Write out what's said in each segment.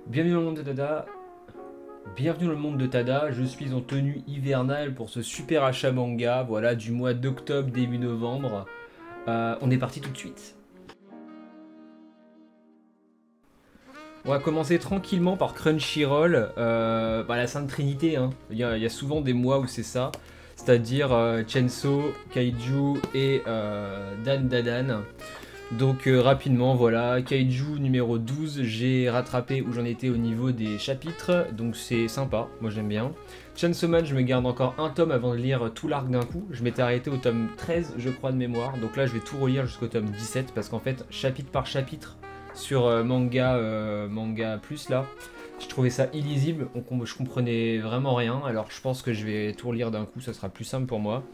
Bienvenue dans le monde de Tada. Bienvenue dans le monde de Tada. Je suis en tenue hivernale pour ce super achat manga, voilà, du mois d'octobre, début novembre. On est parti tout de suite. On va commencer tranquillement par Crunchyroll, la Sainte Trinité. Hein. Il y a souvent des mois où c'est ça, c'est-à-dire Chainsaw, Kaiju et Dan Dadan. Donc rapidement, voilà, Kaiju numéro 12, j'ai rattrapé où j'en étais au niveau des chapitres, donc c'est sympa, moi j'aime bien. Chainsaw Man, je me garde encore un tome avant de lire tout l'arc d'un coup. Je m'étais arrêté au tome 13, je crois, de mémoire, donc là je vais tout relire jusqu'au tome 17, parce qu'en fait, chapitre par chapitre, sur manga plus là, je trouvais ça illisible, je comprenais vraiment rien, alors je pense que je vais tout relire d'un coup, ça sera plus simple pour moi.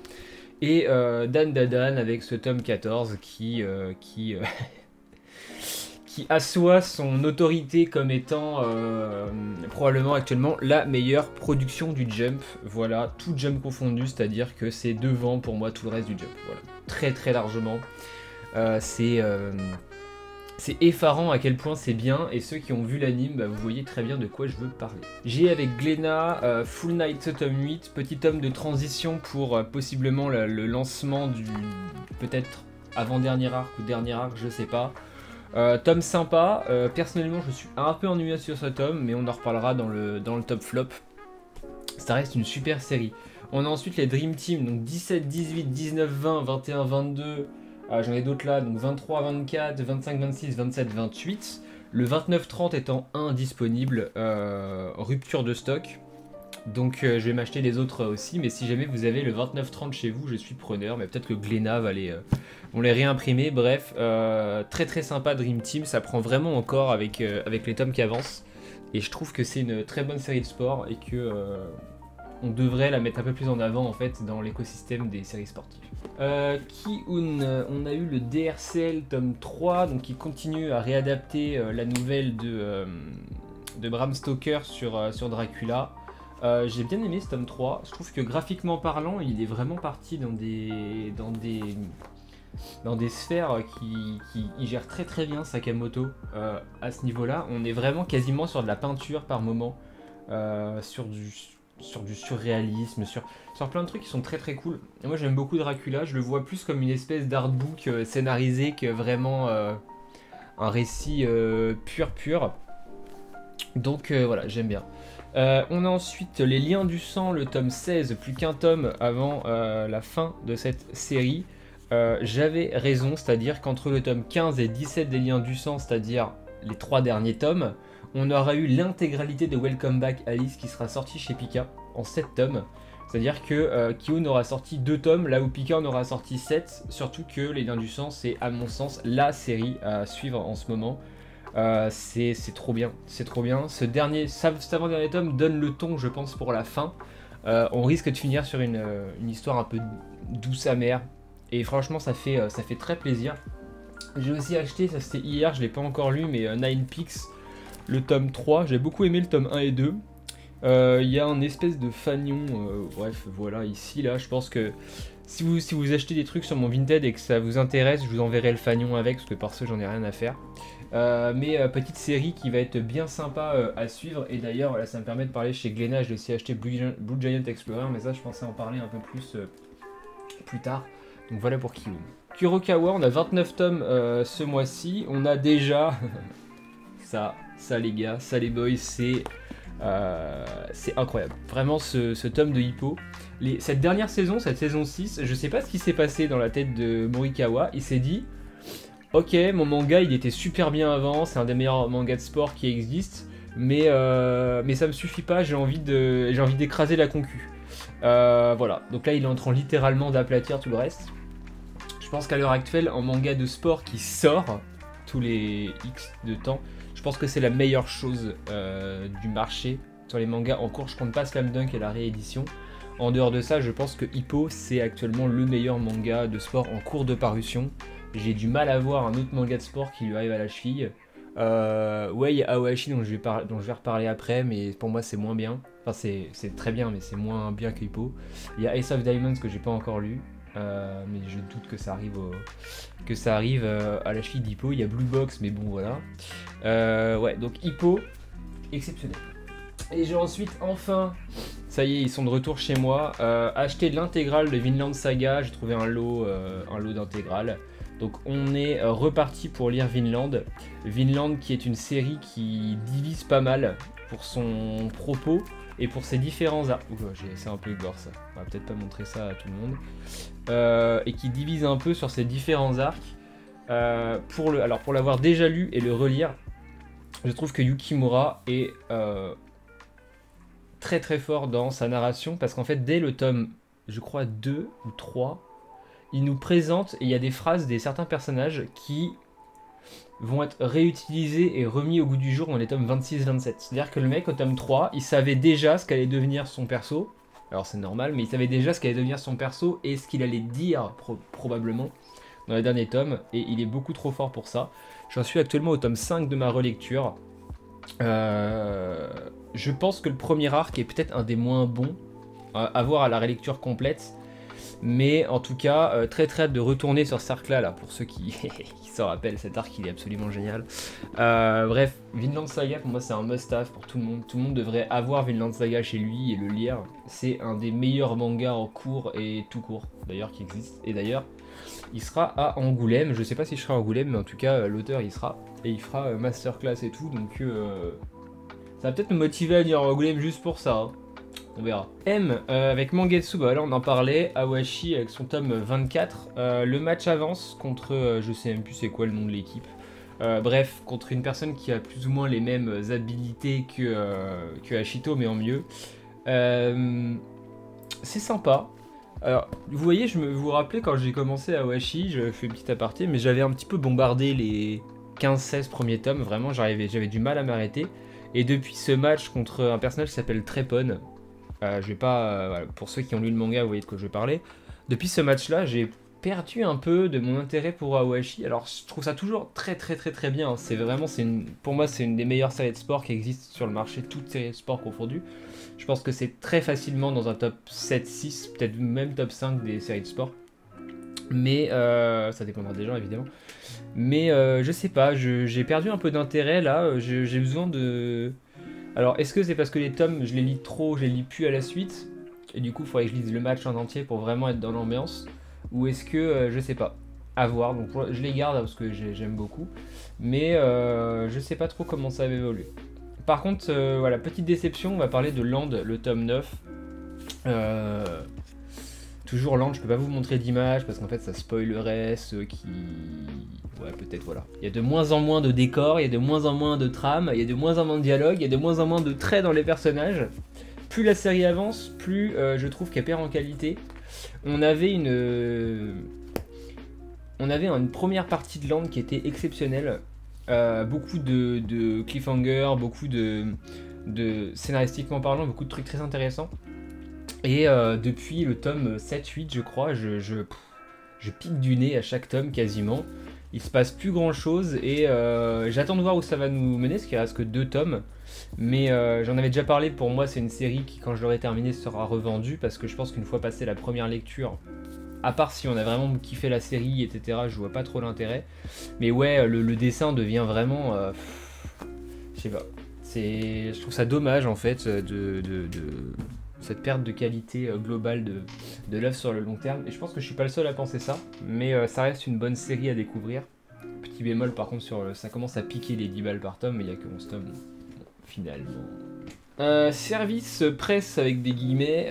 Et Dan Dadan avec ce tome 14 qui assoit son autorité comme étant probablement actuellement la meilleure production du Jump. Voilà, tout Jump confondu, c'est-à-dire que c'est devant pour moi tout le reste du Jump. Voilà, très très largement. C'est effarant à quel point c'est bien, et ceux qui ont vu l'anime, bah, vous voyez très bien de quoi je veux parler. J'ai avec Glénat Full Night tome 8, petit tome de transition pour possiblement le lancement du peut-être avant-dernier arc ou dernier arc, je sais pas. Tome sympa, personnellement je suis un peu ennuyé sur ce tome, mais on en reparlera dans le top flop. Ça reste une super série. On a ensuite les Dream Team, donc 17, 18, 19, 20, 21, 22... j'en ai d'autres là, donc 23, 24, 25, 26, 27, 28. Le 29, 30 étant indisponible, rupture de stock. Donc je vais m'acheter les autres aussi, mais si jamais vous avez le 29-30 chez vous, je suis preneur, mais peut-être que Glénat va vont les réimprimer. Bref, très très sympa Dream Team, ça prend vraiment encore avec les tomes qui avancent. Et je trouve que c'est une très bonne série de sport et que on devrait la mettre un peu plus en avant en fait dans l'écosystème des séries sportives. Ki-un, on a eu le DRCL tome 3, donc qui continue à réadapter la nouvelle de Bram Stoker sur Dracula. J'ai bien aimé ce tome 3, je trouve que graphiquement parlant, il est vraiment parti dans des sphères qui gèrent très très bien Sakamoto à ce niveau-là. On est vraiment quasiment sur de la peinture par moment, sur du surréalisme, sur plein de trucs qui sont très très cool. Et moi j'aime beaucoup Dracula, je le vois plus comme une espèce d'artbook scénarisé que vraiment un récit pur. Donc voilà, j'aime bien. On a ensuite les liens du sang, le tome 16, plus qu'un tome avant la fin de cette série. J'avais raison, c'est-à-dire qu'entre le tome 15 et 17 des liens du sang, c'est-à-dire les 3 derniers tomes, on aura eu l'intégralité de Welcome Back Alice qui sera sortie chez Pika en 7 tomes. C'est-à-dire que Ki-un aura sorti 2 tomes, là où Pika en aura sorti 7, surtout que les liens du sang, c'est à mon sens la série à suivre en ce moment. C'est trop bien, c'est trop bien. Cet avant-dernier tome donne le ton, je pense, pour la fin. On risque de finir sur une histoire un peu douce amère. Et franchement, ça fait très plaisir. J'ai aussi acheté, ça c'était hier, je l'ai pas encore lu, mais Nine Peaks, le tome 3. J'ai beaucoup aimé le tome 1 et 2. Il y a un espèce de fanion, bref, voilà, ici, là, je pense que si vous achetez des trucs sur mon Vinted et que ça vous intéresse, je vous enverrai le fanion avec, parce que par ce, j'en ai rien à faire. Mais petite série qui va être bien sympa à suivre, et d'ailleurs, là, ça me permet de parler chez Glénat, j'ai aussi acheté Blue Giant Explorer, mais ça, je pensais en parler un peu plus tard. Donc voilà pour Ki-un. Kurokawa, on a 29 tomes ce mois-ci, on a déjà... ça les gars, ça les boys, c'est incroyable. Vraiment ce tome de Hippo. Cette dernière saison, cette saison 6, je sais pas ce qui s'est passé dans la tête de Morikawa. Il s'est dit, ok, mon manga il était super bien avant, c'est un des meilleurs mangas de sport qui existent, mais ça me suffit pas, j'ai envie d'écraser la concu. Voilà, donc là il est en train littéralement d'aplatir tout le reste. Je pense qu'à l'heure actuelle, en manga de sport qui sort tous les X de temps, je pense que c'est la meilleure chose du marché sur les mangas en cours. Je compte pas Slam Dunk et la réédition. En dehors de ça, je pense que Hippo, c'est actuellement le meilleur manga de sport en cours de parution. J'ai du mal à voir un autre manga de sport qui lui arrive à la cheville. Ouais, il y a Aoashi dont je vais reparler après, mais pour moi c'est moins bien. Enfin, c'est très bien, mais c'est moins bien que Hippo. Il y a Ace of Diamonds que j'ai pas encore lu. Mais je doute que ça arrive à la cheville d'Hippo. Il y a Blue Box, mais bon voilà. Ouais, donc Hippo, exceptionnel. Et j'ai ensuite, enfin, ça y est, ils sont de retour chez moi, acheté de l'intégrale de Vinland Saga. J'ai trouvé un lot d'intégrales. Donc on est reparti pour lire Vinland. Vinland qui est une série qui divise pas mal pour son propos et pour ses différents arcs. C'est un peu gore ça, on va peut-être pas montrer ça à tout le monde. Et qui divise un peu sur ses différents arcs. Alors pour l'avoir déjà lu et le relire, je trouve que Yukimura est très très fort dans sa narration, parce qu'en fait dès le tome, je crois 2 ou 3, il nous présente, et il y a des phrases des certains personnages qui vont être réutilisés et remis au goût du jour dans les tomes 26-27. C'est-à-dire que le mec au tome 3, il savait déjà ce qu'allait devenir son perso, alors c'est normal, mais il savait déjà ce qu'allait devenir son perso et ce qu'il allait dire probablement dans les derniers tomes, et il est beaucoup trop fort pour ça. J'en suis actuellement au tome 5 de ma relecture. Je pense que le premier arc est peut-être un des moins bons à voir à la relecture complète, mais en tout cas très très hâte de retourner sur cet arc là, pour ceux qui s'en rappellent. Cet arc il est absolument génial. Bref, Vinland Saga pour moi c'est un must-have pour tout le monde devrait avoir Vinland Saga chez lui et le lire. C'est un des meilleurs mangas en cours et tout court d'ailleurs qui existe, et d'ailleurs il sera à Angoulême. Je sais pas si je serai à Angoulême, mais en tout cas l'auteur il sera, et il fera masterclass et tout, donc ça va peut-être me motiver à lire Angoulême juste pour ça, hein. On verra. M avec Mangetsu, bah là on en parlait, Awashi avec son tome 24, le match avance contre, je sais même plus c'est quoi le nom de l'équipe, bref, contre une personne qui a plus ou moins les mêmes habilités que Ashito, mais en mieux. C'est sympa. Alors, vous voyez, vous rappelez quand j'ai commencé Awashi, je fais une petite aparté, mais j'avais un petit peu bombardé les 15-16 premiers tomes, vraiment j'avais du mal à m'arrêter. Et depuis ce match contre un personnage qui s'appelle Trepon, je vais pas, voilà, pour ceux qui ont lu le manga, vous voyez de quoi je vais parler. Depuis ce match-là, j'ai perdu un peu de mon intérêt pour Awashi. Alors, je trouve ça toujours très très très très bien. C'est vraiment, pour moi, c'est une des meilleures séries de sport qui existent sur le marché, toutes séries de sport confondues. Je pense que c'est très facilement dans un top 7-6, peut-être même top 5 des séries de sport. Mais ça dépendra des gens évidemment. Mais je sais pas, j'ai perdu un peu d'intérêt là. J'ai besoin de. Alors, est-ce que c'est parce que les tomes, je les lis trop, je les lis plus à la suite, et du coup, il faudrait que je lise le match en entier pour vraiment être dans l'ambiance, ou est-ce que, je sais pas, à voir. Donc, je les garde parce que j'aime beaucoup, mais je sais pas trop comment ça va évoluer. Par contre, voilà, petite déception, on va parler de Land, le tome 9. Toujours Land, je peux pas vous montrer d'image parce qu'en fait ça spoilerait ceux qui... Ouais, peut-être, voilà. Il y a de moins en moins de décors, il y a de moins en moins de trames, il y a de moins en moins de dialogues, il y a de moins en moins de traits dans les personnages. Plus la série avance, plus je trouve qu'elle perd en qualité. On avait une première partie de Land qui était exceptionnelle. Beaucoup de cliffhanger, beaucoup de scénaristiquement parlant, beaucoup de trucs très intéressants. Et depuis le tome 7-8, je crois, je pique du nez à chaque tome quasiment. Il se passe plus grand chose et j'attends de voir où ça va nous mener, parce qu'il reste que 2 tomes. Mais j'en avais déjà parlé, pour moi c'est une série qui, quand je l'aurai terminée, sera revendue, parce que je pense qu'une fois passé la première lecture, à part si on a vraiment kiffé la série, etc., je vois pas trop l'intérêt. Mais ouais, le dessin devient vraiment... je sais pas. Je trouve ça dommage en fait cette perte de qualité globale de l'œuvre sur le long terme. Et je pense que je suis pas le seul à penser ça, mais ça reste une bonne série à découvrir. Petit bémol par contre, ça commence à piquer les 10 balles par tome, mais il n'y a que 11 tomes, finalement. Service presse avec des guillemets,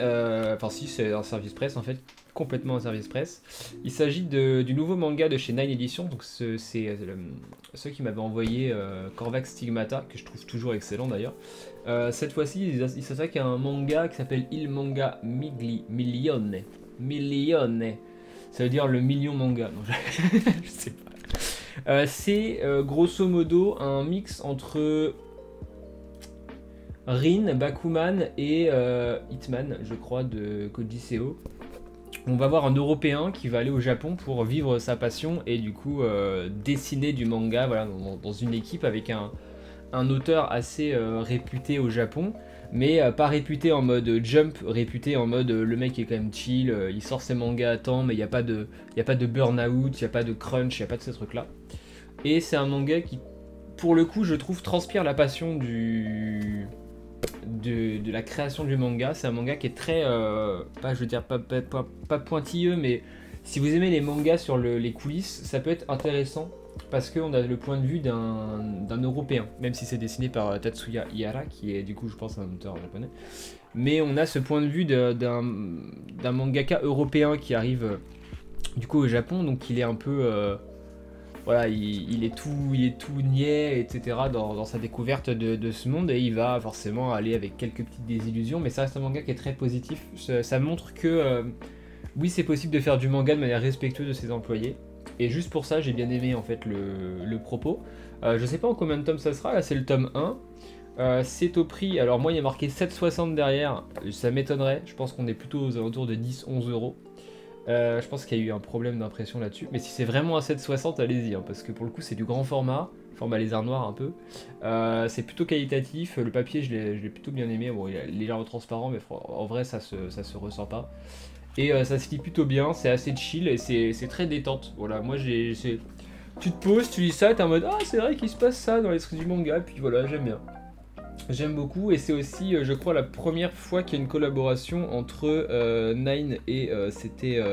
enfin si, c'est un service presse en fait, complètement un service presse. Il s'agit du nouveau manga de chez Nine Editions, donc c'est ceux qui m'avaient envoyé Corvax Stigmata, que je trouve toujours excellent d'ailleurs. Cette fois-ci, il s'attaque à un manga qui s'appelle Il Manga Milione. Milione. Ça veut dire le million manga. Non, je sais pas. C'est grosso modo un mix entre Rin, Bakuman et Hitman, je crois, de Koji Seo. On va voir un Européen qui va aller au Japon pour vivre sa passion et du coup dessiner du manga, voilà, dans une équipe avec un auteur assez réputé au Japon, mais pas réputé en mode jump, réputé en mode le mec est quand même chill, il sort ses mangas à temps, mais il n'y a pas de burn-out, il n'y a pas de crunch, il n'y a pas de ces trucs là. Et c'est un manga qui pour le coup, je trouve, transpire la passion de la création du manga. C'est un manga qui est très, pas, je veux dire, pas pointilleux, mais si vous aimez les mangas sur les coulisses, ça peut être intéressant parce qu'on a le point de vue d'un Européen, même si c'est dessiné par Tatsuya Ihara, qui est du coup, je pense, un auteur japonais. Mais on a ce point de vue d'un mangaka européen qui arrive du coup au Japon, donc il est un peu... voilà, il est tout niais, etc. dans sa découverte de ce monde, et il va forcément aller avec quelques petites désillusions, mais ça reste un manga qui est très positif. Ça montre que oui, c'est possible de faire du manga de manière respectueuse de ses employés, et juste pour ça, j'ai bien aimé en fait le propos. Je sais pas en combien de tomes ça sera, là c'est le tome 1. C'est au prix, alors moi il y a marqué 7,60 derrière, ça m'étonnerait, je pense qu'on est plutôt aux alentours de 10-11 euros. Je pense qu'il y a eu un problème d'impression là-dessus, mais si c'est vraiment un 7,60, allez-y, hein, parce que pour le coup c'est du grand format lézard noir un peu. C'est plutôt qualitatif, le papier je l'ai plutôt bien aimé, bon il est légèrement transparent, mais en vrai ça se ressent pas. Et ça se lit plutôt bien, c'est assez chill et c'est très détente. Voilà, moi tu te poses, tu lis ça, t'es en mode ah c'est vrai qu'il se passe ça dans l'esprit du manga, puis voilà, j'aime bien. J'aime beaucoup, et c'est aussi, je crois, la première fois qu'il y a une collaboration entre Nine et c'était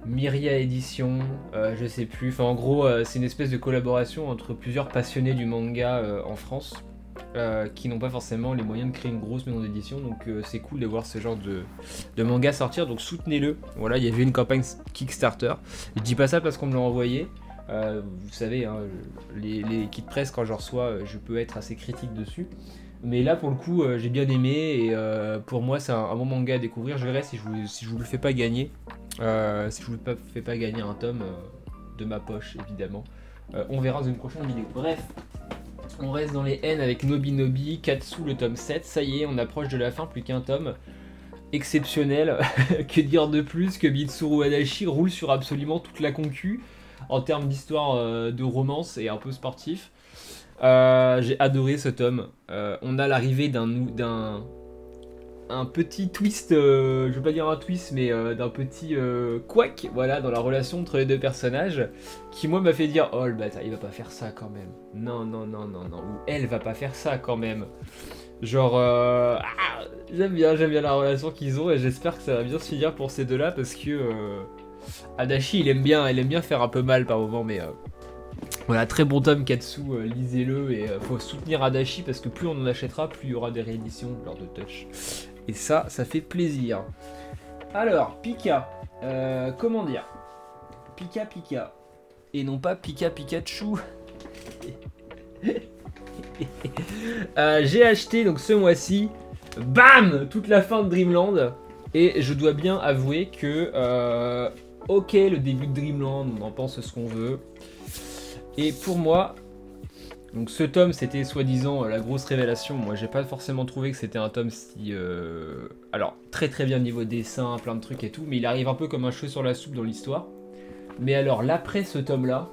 Myria Édition, je sais plus. Enfin, en gros, c'est une espèce de collaboration entre plusieurs passionnés du manga en France qui n'ont pas forcément les moyens de créer une grosse maison d'édition. Donc, c'est cool de voir ce genre de manga sortir. Donc, soutenez-le. Voilà, il y avait une campagne Kickstarter. Je dis pas ça parce qu'on me l'a envoyé. Vous savez, hein, les kits presse, quand j'en reçois, je peux être assez critique dessus. Mais là, pour le coup, j'ai bien aimé, et pour moi, c'est un bon manga à découvrir. Je verrai si je vous le fais pas gagner. Si je vous le fais pas gagner un tome de ma poche, évidemment. On verra dans une prochaine vidéo. Bref, on reste dans les N avec Nobi Nobi, Katsu, le tome 7. Ça y est, on approche de la fin, plus qu'un tome. Exceptionnel. Que dire de plus que Mitsuru Adachi roule sur absolument toute la concu en termes d'histoire de romance et un peu sportif. J'ai adoré ce tome. On a l'arrivée d'un petit twist, je veux pas dire un twist, mais d'un petit couac, voilà, dans la relation entre les deux personnages, qui moi m'a fait dire oh le bâtard, il va pas faire ça quand même. Non, non, non, non, non, ou elle va pas faire ça quand même. Genre, j'aime bien la relation qu'ils ont, et j'espère que ça va bien se finir pour ces deux-là, parce que Adachi, il aime bien faire un peu mal par moment, mais voilà, très bon tome Katsu, lisez-le, et faut soutenir Adachi, parce que plus on en achètera, plus il y aura des rééditions lors de Touch. Et ça fait plaisir. Alors, Pika, comment dire, Pika, et non pas Pika Pikachu. J'ai acheté donc ce mois-ci, bam, toute la fin de Dreamland, et je dois bien avouer que, ok, le début de Dreamland, on en pense ce qu'on veut, et pour moi, donc ce tome c'était soi-disant la grosse révélation. Moi j'ai pas forcément trouvé que c'était un tome si... Alors très très bien niveau dessin, plein de trucs et tout, mais il arrive un peu comme un cheveu sur la soupe dans l'histoire. Mais alors l'après ce tome là,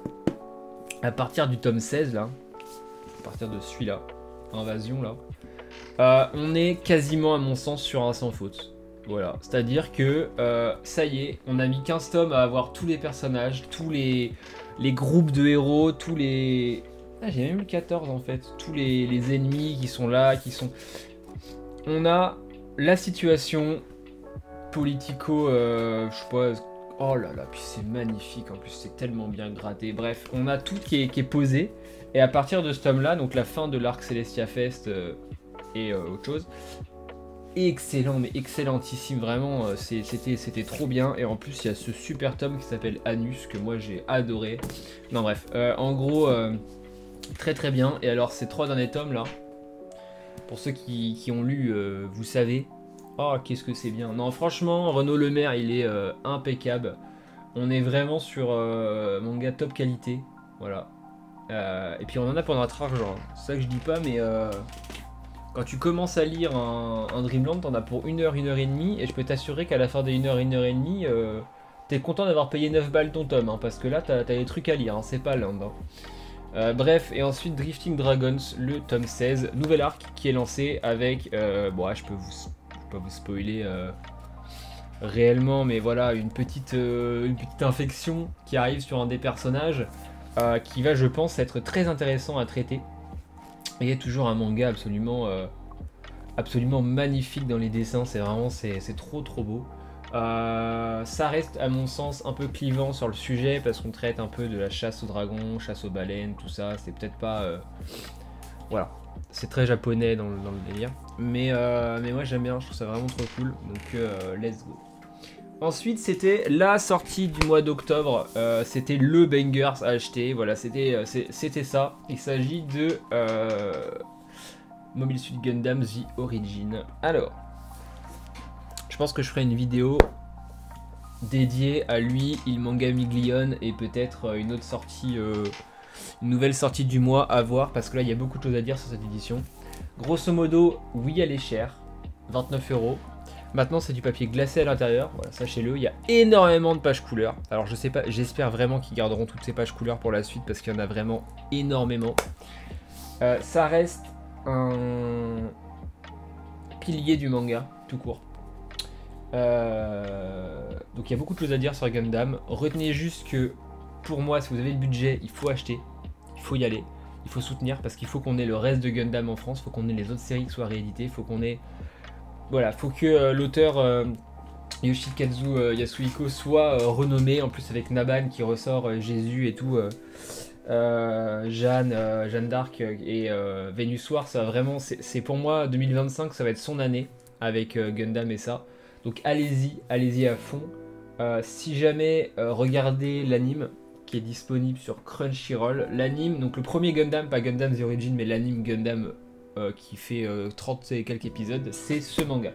à partir du tome 16 là, à partir de celui-là, Invasion là, on est quasiment à mon sens sur un sans faute. Voilà, c'est-à-dire que ça y est, on a mis 15 tomes à avoir tous les personnages, tous les groupes de héros, tous les... Ah, j'ai même eu 14 en fait, tous les ennemis qui sont là, On a la situation politico... je sais pas... Oh là là, puis c'est magnifique, en plus c'est tellement bien gratté. Bref, on a tout qui est posé, et à partir de ce tome-là, donc la fin de l'arc Celestia Fest et autre chose... Excellent, mais excellentissime, vraiment, c'était trop bien. Et en plus il y a ce super tome qui s'appelle Anus, que moi j'ai adoré. Non bref, en gros, très très bien. Et alors ces 3 derniers tomes là, pour ceux qui ont lu, vous savez, oh qu'est-ce que c'est bien. Non franchement, Renaud Lemaire il est impeccable. On est vraiment sur manga top qualité, voilà. Et puis on en a pour notre argent, hein. C'est ça que je dis pas, mais... Quand tu commences à lire un Dreamland, t'en as pour 1 heure, 1 heure et demie, et je peux t'assurer qu'à la fin des 1 heure, 1 heure et demie, t'es content d'avoir payé 9 balles ton tome, hein, parce que là t'as des trucs à lire, hein, c'est pas l'Inde. Hein. Bref, et ensuite Drifting Dragons, le tome 16, nouvel arc qui est lancé avec, bon je peux pas vous spoiler réellement, mais voilà, une petite infection qui arrive sur un des personnages. qui va, je pense, être très intéressant à traiter. Il y a toujours un manga absolument magnifique dans les dessins, c'est vraiment, c'est trop beau. Ça reste à mon sens un peu clivant sur le sujet parce qu'on traite un peu de la chasse aux dragons, chasse aux baleines, tout ça, c'est peut-être pas... voilà, c'est très japonais dans le délire. Mais moi j'aime bien, je trouve ça vraiment trop cool, donc let's go. Ensuite c'était la sortie du mois d'octobre, c'était le bangers à acheter, voilà, c'était ça. Il s'agit de Mobile Suit Gundam The Origin. Alors, je pense que je ferai une vidéo dédiée à lui, Ilmanga Miglion, et peut-être une autre sortie, une nouvelle sortie du mois à voir, parce que là il y a beaucoup de choses à dire sur cette édition. Grosso modo, oui elle est chère, 29 €. Maintenant c'est du papier glacé à l'intérieur, voilà, sachez-le, il y a énormément de pages couleurs. Alors je sais pas, j'espère vraiment qu'ils garderont toutes ces pages couleurs pour la suite, parce qu'il y en a vraiment énormément. Ça reste un pilier du manga, tout court. Donc il y a beaucoup de choses à dire sur Gundam. Retenez juste que pour moi, si vous avez le budget, il faut acheter, il faut y aller, il faut soutenir parce qu'il faut qu'on ait le reste de Gundam en France, il faut qu'on ait les autres séries qui soient rééditées, il faut qu'on ait... Voilà, il faut que l'auteur Yoshikazu Yasuhiko soit renommé, en plus avec Naban qui ressort Jésus et tout, Jeanne d'Arc et Venus War, ça va vraiment, c'est pour moi 2025, ça va être son année avec Gundam et ça. Donc allez-y à fond. Si jamais regardez l'anime qui est disponible sur Crunchyroll, l'anime, donc le premier Gundam, pas Gundam The Origin, mais l'anime Gundam qui fait 30 et quelques épisodes, c'est ce manga.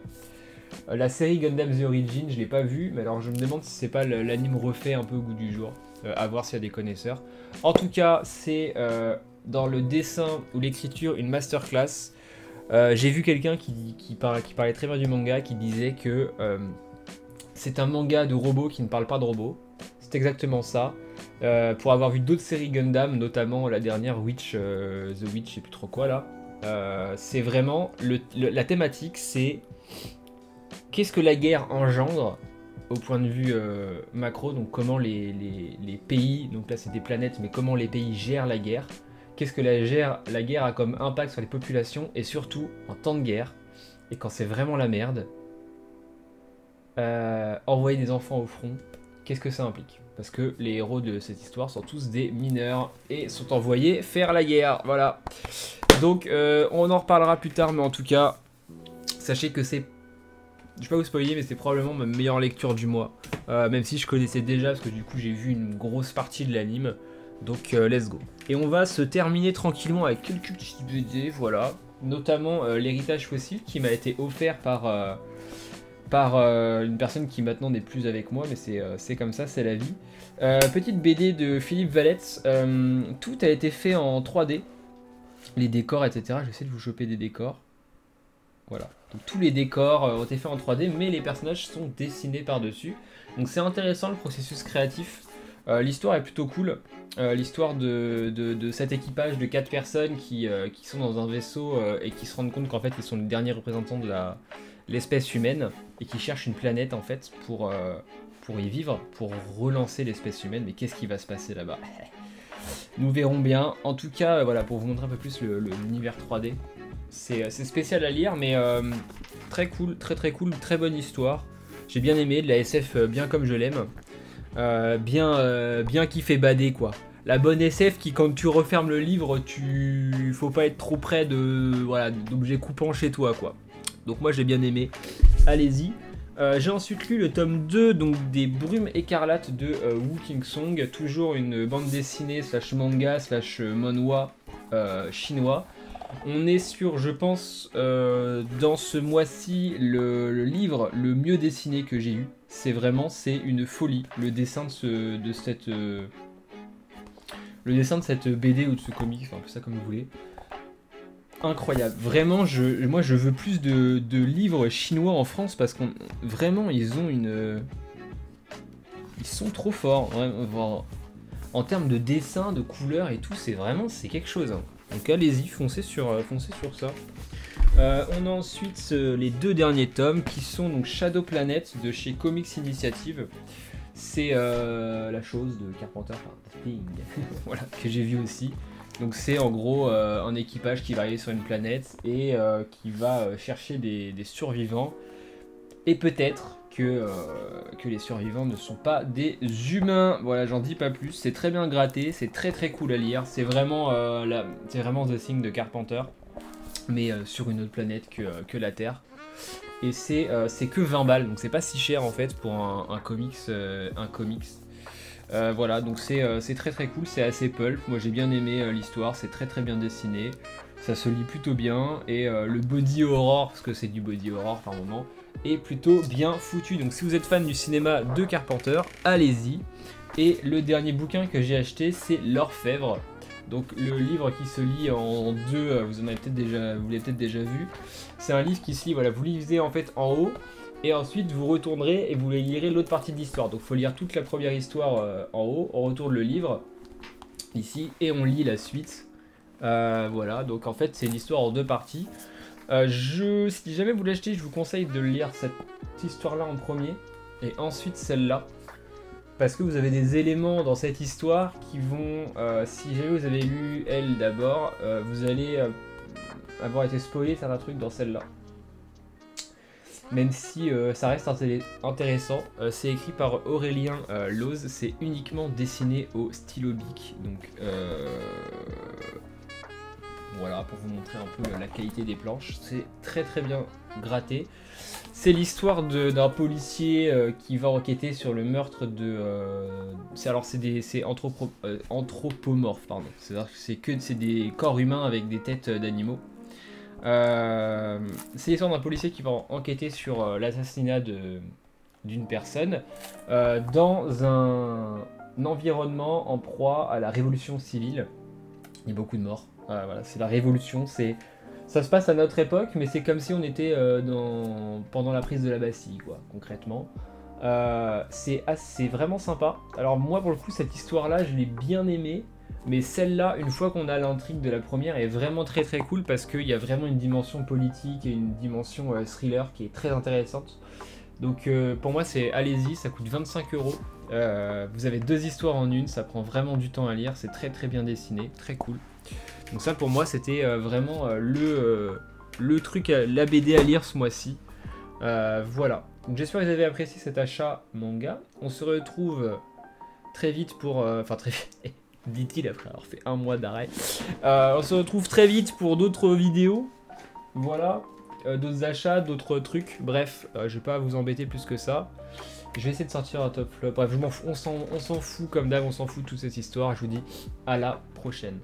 La série Gundam The Origin, je l'ai pas vue, mais alors je me demande si c'est pas l'anime refait un peu au goût du jour, à voir s'il y a des connaisseurs. En tout cas, c'est dans le dessin ou l'écriture une masterclass. J'ai vu quelqu'un qui parlait très bien du manga, qui disait que c'est un manga de robots qui ne parle pas de robots. C'est exactement ça. Pour avoir vu d'autres séries Gundam, notamment la dernière Witch, The Witch, je sais plus trop quoi là. C'est vraiment la thématique, c'est qu'est-ce que la guerre engendre au point de vue macro, donc comment les pays, donc là c'est des planètes, mais comment les pays gèrent la guerre. Qu'est-ce que la guerre a comme impact sur les populations, et surtout en temps de guerre, et quand c'est vraiment la merde, envoyer des enfants au front, qu'est-ce que ça implique? Parce que les héros de cette histoire sont tous des mineurs et sont envoyés faire la guerre, voilà. Donc on en reparlera plus tard, mais en tout cas, sachez que c'est, je vais pas vous spoiler, mais c'est probablement ma meilleure lecture du mois. Même si je connaissais déjà, parce que du coup j'ai vu une grosse partie de l'anime. Donc let's go. Et on va se terminer tranquillement avec quelques petits BD, voilà. Notamment l'héritage fossile qui m'a été offert par une personne qui maintenant n'est plus avec moi, mais c'est comme ça, c'est la vie. Petite BD de Philippe Valette. Tout a été fait en 3D. Les décors, etc. J'essaie de vous choper des décors. Voilà. Donc tous les décors ont été faits en 3D, mais les personnages sont dessinés par-dessus. Donc c'est intéressant le processus créatif. L'histoire est plutôt cool. L'histoire de cet équipage de 4 personnes qui sont dans un vaisseau et qui se rendent compte qu'en fait ils sont les derniers représentants de l'espèce humaine et qui cherchent une planète en fait pour y vivre, pour relancer l'espèce humaine. Mais qu'est-ce qui va se passer là-bas? Nous verrons bien. En tout cas, voilà, pour vous montrer un peu plus l'univers 3D. C'est spécial à lire, mais très cool, très cool, très bonne histoire. J'ai bien aimé, de la SF bien comme je l'aime. Bien qui fait bader quoi. La bonne SF qui, quand tu refermes le livre, faut pas être trop près d'objets coupants chez toi quoi. Donc moi j'ai bien aimé. Allez-y. J'ai ensuite lu le tome 2 donc des Brumes écarlates de Wu Kingsong, toujours une bande dessinée slash manga slash manhwa chinois. On est sur, je pense, dans ce mois-ci, le livre le mieux dessiné que j'ai eu. C'est une folie. Le dessin de cette BD ou de ce comic, enfin, un peu ça comme vous voulez. Incroyable. Vraiment, moi je veux plus de livres chinois en France parce qu'on vraiment ils sont trop forts. Vraiment, en termes de dessin, de couleurs et tout, c'est quelque chose. Hein. Donc allez-y, foncez sur ça. On a ensuite les 2 derniers tomes qui sont donc Shadow Planet de chez Comics Initiative. c'est la chose de Carpenter, enfin The Thing, voilà, que j'ai vu aussi. Donc c'est en gros un équipage qui va arriver sur une planète et qui va chercher des survivants. Et peut-être que les survivants ne sont pas des humains. Voilà, j'en dis pas plus. C'est très bien gratté, c'est très très cool à lire. C'est vraiment The Thing de Carpenter, mais sur une autre planète que la Terre. Et c'est que 20 balles, donc c'est pas si cher en fait pour un comics. Voilà, donc c'est très très cool, c'est assez pulp. Moi j'ai bien aimé l'histoire, c'est très très bien dessiné. Ça se lit plutôt bien. Et le body horror, parce que c'est du body horror par moment, est plutôt bien foutu. Donc si vous êtes fan du cinéma de Carpenter, allez-y. Et le dernier bouquin que j'ai acheté, c'est L'Orfèvre. Donc le livre qui se lit en deux, vous l'avez peut-être déjà vu. C'est un livre qui se lit, voilà, vous lisez en fait en haut, et ensuite vous retournerez et vous lirez l'autre partie de l'histoire. Donc il faut lire toute la première histoire en haut, on retourne le livre, ici, et on lit la suite. Voilà, donc en fait c'est une histoire en deux parties. Si jamais vous l'achetez, je vous conseille de lire cette histoire-là en premier, et ensuite celle-là. Parce que vous avez des éléments dans cette histoire qui vont, si jamais vous avez lu elle d'abord, vous allez avoir été spoilé certains trucs dans celle-là. Même si ça reste intéressant, c'est écrit par Aurélien Loz, c'est uniquement dessiné au stylo bic. Donc voilà, pour vous montrer un peu la qualité des planches, c'est très très bien gratté. C'est l'histoire d'un policier qui va enquêter sur le meurtre de... c'est anthropomorphe, pardon. C'est des corps humains avec des têtes d'animaux. C'est l'histoire d'un policier qui va enquêter sur l'assassinat d'une personne dans un environnement en proie à la révolution civile. Il y a beaucoup de morts. Voilà, c'est la révolution, ça se passe à notre époque, mais c'est comme si on était pendant la prise de la Bastille, quoi, concrètement. C'est vraiment sympa. Alors moi, pour le coup, cette histoire-là, je l'ai bien aimée, mais celle-là, une fois qu'on a l'intrigue de la première, est vraiment très très cool, parce qu'il y a vraiment une dimension politique et une dimension thriller qui est très intéressante. Donc pour moi, allez-y, ça coûte 25 €. Vous avez deux histoires en une, ça prend vraiment du temps à lire, c'est très très bien dessiné, très cool. Donc ça pour moi c'était vraiment le truc, la BD à lire ce mois-ci. Voilà, donc j'espère que vous avez apprécié cet achat manga. On se retrouve très vite pour... Enfin très vite, dit-il après avoir fait un mois d'arrêt. On se retrouve très vite pour d'autres vidéos. Voilà, d'autres achats, d'autres trucs. Bref, je vais pas vous embêter plus que ça. Je vais essayer de sortir un top flop. Bref, je m'en fous, on s'en fout comme d'hab, on s'en fout de toute cette histoire. Je vous dis à la prochaine.